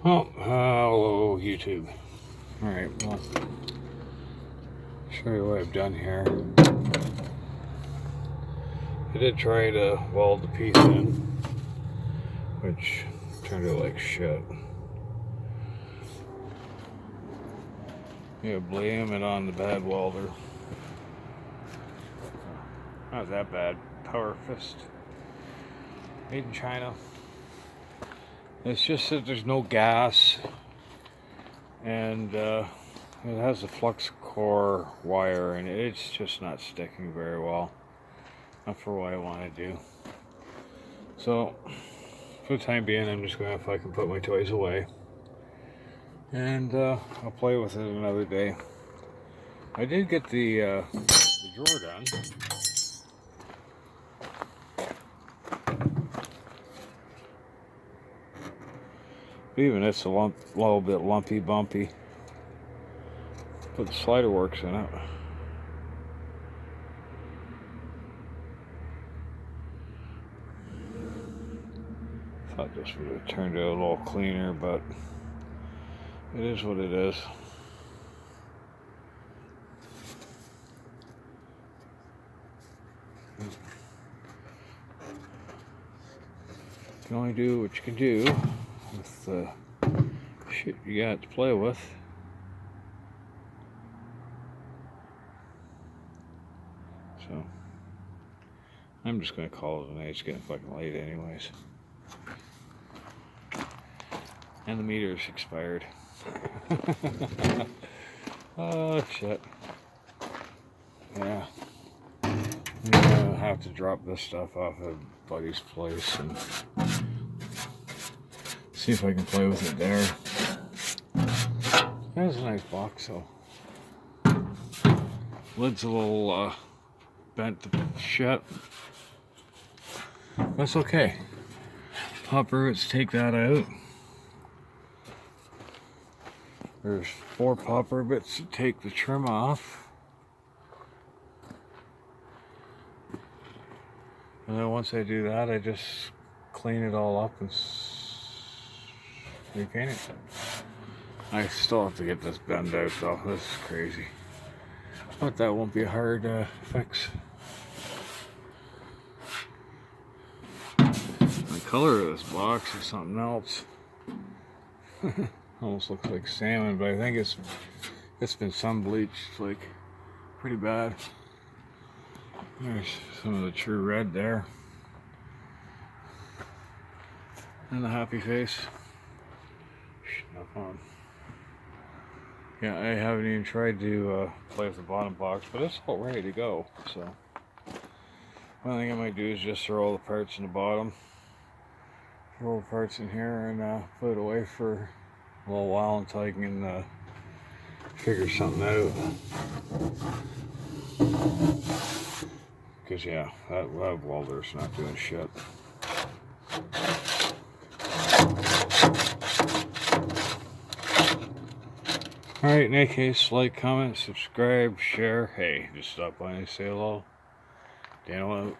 Oh, hello YouTube. Alright, well, show you what I've done here. I did try to weld the piece in, which turned out like shit. You blame it on the bad welder. Not that bad. Power fist. Made in China. It's just that there's no gas, and it has a flux core wire, and it's just not sticking very well. Not for what I want to do. So, for the time being, I'm just going to fucking put my toys away, and I'll play with it another day. I did get the drawer done. Even it's a little bit lumpy bumpy. Put the slider works in it. Thought this would have turned out a little cleaner, but it is what it is. You can only do what you can do with the shit you got to play with. So I'm just gonna call it a night. It's getting fucking late anyways. And the meter's expired. Oh shit. Yeah. I'm gonna have to drop this stuff off at buddy's place and see if I can play with it there. That was a nice box though. Lid's a little bent to shut. That's okay. Pop rivets, take that out. There's 4 pop rivets to take the trim off. And then once I do that, I just clean it all up and repaint it. I still have to get this bend out though. This is crazy. But that won't be a hard fix. The color of this box is something else. Almost looks like salmon, but I think it's been sun bleached like pretty bad. There's some of the true red there. And the happy face. No fun. Yeah, I haven't even tried to play with the bottom box, but it's all ready to go. So one thing I might do is just throw all the parts in the bottom, throw all the parts in here, and put it away for a little while until I can figure something out. Because yeah, that welder's not doing shit. Alright, in any case, like, comment, subscribe, share. Hey, just stop by and say hello. Dano out.